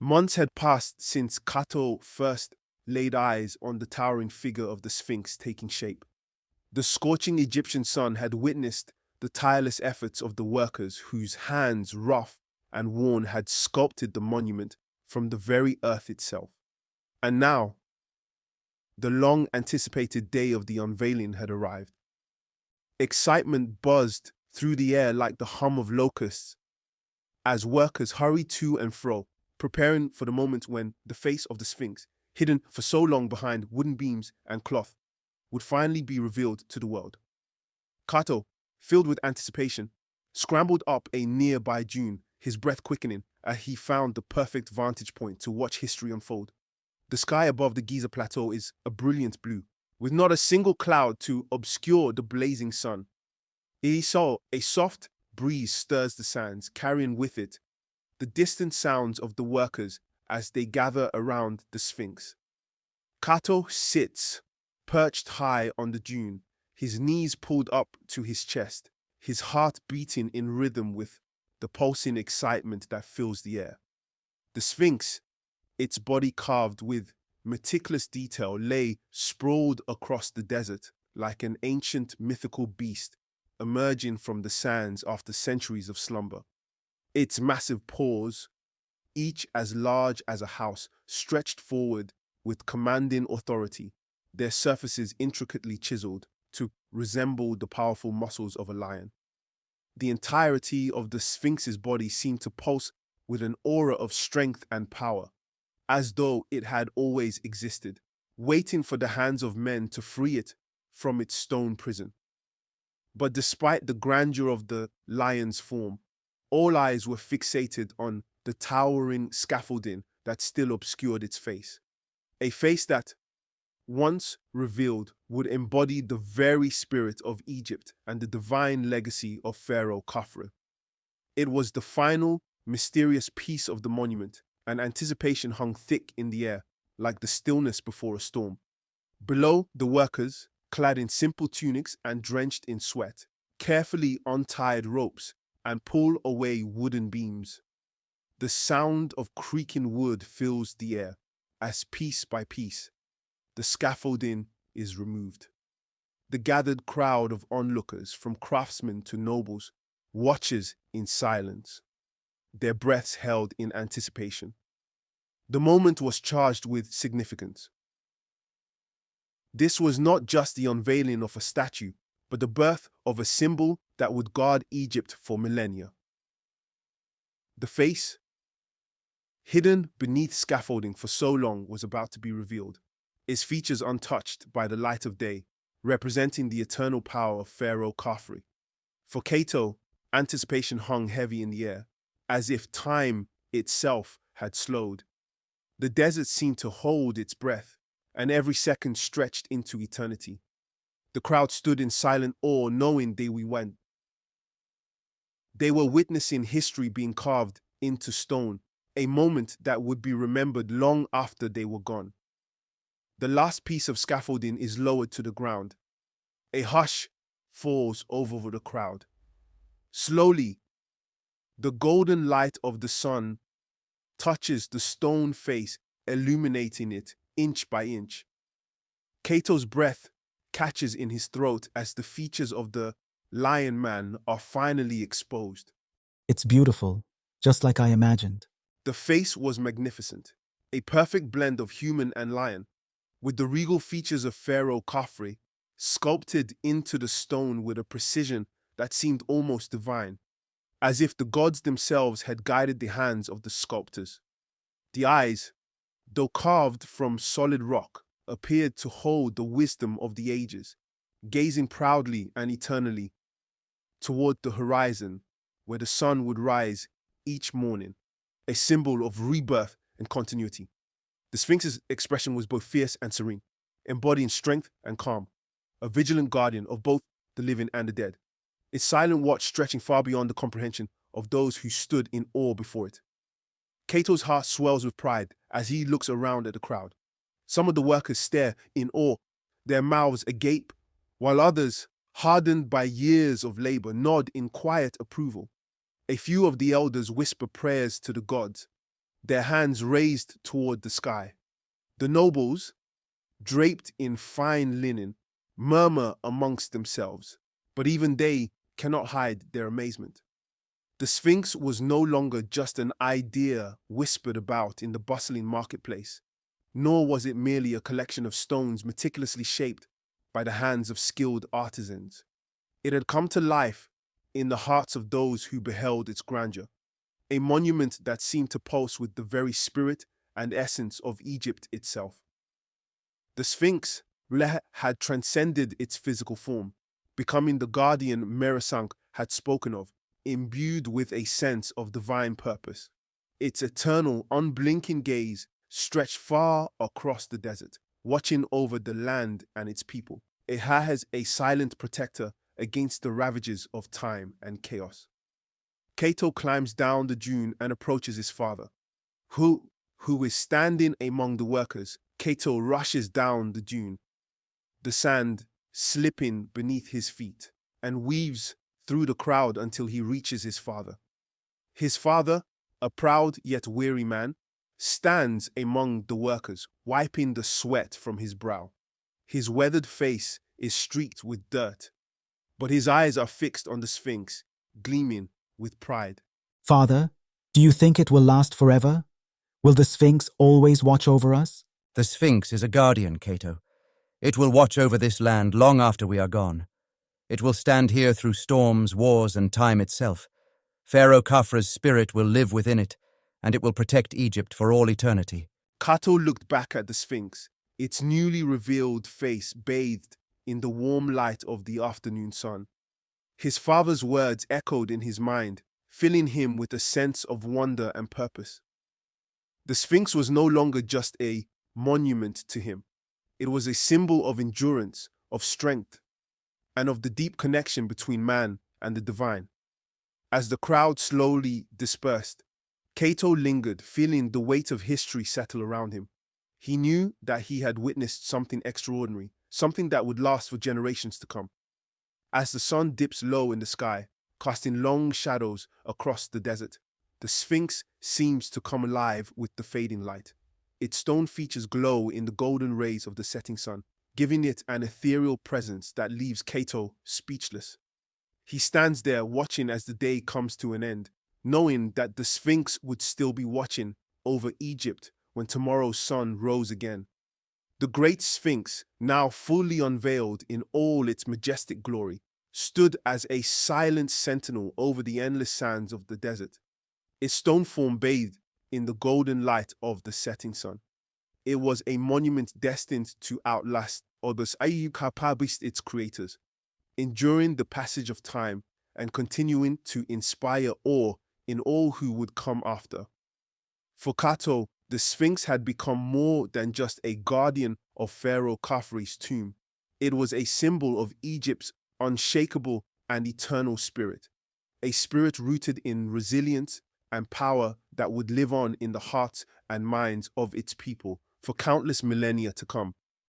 Months had passed since Kato first laid eyes on the towering figure of the Sphinx taking shape. The scorching Egyptian sun had witnessed the tireless efforts of the workers whose hands, rough and worn, had sculpted the monument from the very earth itself. And now, the long anticipated day of the unveiling had arrived. Excitement buzzed through the air like the hum of locusts as workers hurried to and fro, preparing for the moment when the face of the Sphinx, hidden for so long behind wooden beams and cloth, would finally be revealed to the world. Kato, filled with anticipation, scrambled up a nearby dune, his breath quickening as he found the perfect vantage point to watch history unfold. The sky above the Giza plateau is a brilliant blue, with not a single cloud to obscure the blazing sun. He saw a soft breeze stirs the sands, carrying with it the distant sounds of the workers as they gather around the Sphinx. Kato sits, perched high on the dune, his knees pulled up to his chest, his heart beating in rhythm with the pulsing excitement that fills the air. The Sphinx, its body carved with meticulous detail, lay sprawled across the desert like an ancient mythical beast emerging from the sands after centuries of slumber. Its massive paws, each as large as a house, stretched forward with commanding authority, their surfaces intricately chiseled to resemble the powerful muscles of a lion. The entirety of the Sphinx's body seemed to pulse with an aura of strength and power, as though it had always existed, waiting for the hands of men to free it from its stone prison. But despite the grandeur of the lion's form, all eyes were fixated on the towering scaffolding that still obscured its face. A face that, once revealed, would embody the very spirit of Egypt and the divine legacy of Pharaoh Khafre. It was the final, mysterious piece of the monument, and anticipation hung thick in the air, like the stillness before a storm. Below, the workers, clad in simple tunics and drenched in sweat, carefully untied ropes and pull away wooden beams. The sound of creaking wood fills the air as piece by piece the scaffolding is removed. The gathered crowd of onlookers, from craftsmen to nobles, watches in silence, their breaths held in anticipation. The moment was charged with significance. This was not just the unveiling of a statue, but the birth of a symbol that would guard Egypt for millennia. The face, hidden beneath scaffolding for so long, was about to be revealed, its features untouched by the light of day, representing the eternal power of Pharaoh Khafre. For Kato, anticipation hung heavy in the air, as if time itself had slowed. The desert seemed to hold its breath, and every second stretched into eternity. The crowd stood in silent awe, knowing they were witnessing history being carved into stone, a moment that would be remembered long after they were gone. The last piece of scaffolding is lowered to the ground. A hush falls over the crowd. Slowly, the golden light of the sun touches the stone face, illuminating it inch by inch. Kato's breath catches in his throat as the features of the lion man are finally exposed. It's beautiful, just like I imagined. The face was magnificent, a perfect blend of human and lion, with the regal features of Pharaoh Khafre sculpted into the stone with a precision that seemed almost divine, as if the gods themselves had guided the hands of the sculptors. The eyes, though carved from solid rock, appeared to hold the wisdom of the ages, gazing proudly and eternally toward the horizon where the sun would rise each morning, a symbol of rebirth and continuity. The Sphinx's expression was both fierce and serene, embodying strength and calm, a vigilant guardian of both the living and the dead, its silent watch stretching far beyond the comprehension of those who stood in awe before it. Kato's heart swells with pride as he looks around at the crowd. Some of the workers stare in awe, their mouths agape, while others, hardened by years of labor, nod in quiet approval. A few of the elders whisper prayers to the gods, their hands raised toward the sky. The nobles, draped in fine linen, murmur amongst themselves, but even they cannot hide their amazement. The Sphinx was no longer just an idea whispered about in the bustling marketplace, nor was it merely a collection of stones meticulously shaped by the hands of skilled artisans. It had come to life in the hearts of those who beheld its grandeur, a monument that seemed to pulse with the very spirit and essence of Egypt itself. The Sphinx had transcended its physical form, becoming the guardian Meresank had spoken of, imbued with a sense of divine purpose. Its eternal, unblinking gaze stretched far across the desert, watching over the land and its people. It has a silent protector against the ravages of time and chaos. Kato climbs down the dune and approaches his father, who is standing among the workers. Kato rushes down the dune, the sand slipping beneath his feet, and weaves through the crowd until he reaches his father. His father, a proud yet weary man, stands among the workers, wiping the sweat from his brow. His weathered face is streaked with dirt, but his eyes are fixed on the Sphinx, gleaming with pride. Father, do you think it will last forever? Will the Sphinx always watch over us? The Sphinx is a guardian, Kato. It will watch over this land long after we are gone. It will stand here through storms, wars, and time itself. Pharaoh Khafra's spirit will live within it, and it will protect Egypt for all eternity. Kato looked back at the Sphinx, its newly revealed face bathed in the warm light of the afternoon sun. His father's words echoed in his mind, filling him with a sense of wonder and purpose. The Sphinx was no longer just a monument to him. It was a symbol of endurance, of strength, and of the deep connection between man and the divine. As the crowd slowly dispersed, Kato lingered, feeling the weight of history settle around him. He knew that he had witnessed something extraordinary, something that would last for generations to come. As the sun dips low in the sky, casting long shadows across the desert, the Sphinx seems to come alive with the fading light. Its stone features glow in the golden rays of the setting sun, giving it an ethereal presence that leaves Kato speechless. He stands there watching as the day comes to an end, knowing that the Sphinx would still be watching over Egypt when tomorrow's sun rose again. The Great Sphinx, now fully unveiled in all its majestic glory, stood as a silent sentinel over the endless sands of the desert, its stone form bathed in the golden light of the setting sun. It was a monument destined to outlast others, its creators, enduring the passage of time and continuing to inspire awe in all who would come after. For Kato, the Sphinx had become more than just a guardian of Pharaoh Khafre's tomb. It was a symbol of Egypt's unshakable and eternal spirit, a spirit rooted in resilience and power that would live on in the hearts and minds of its people for countless millennia to come.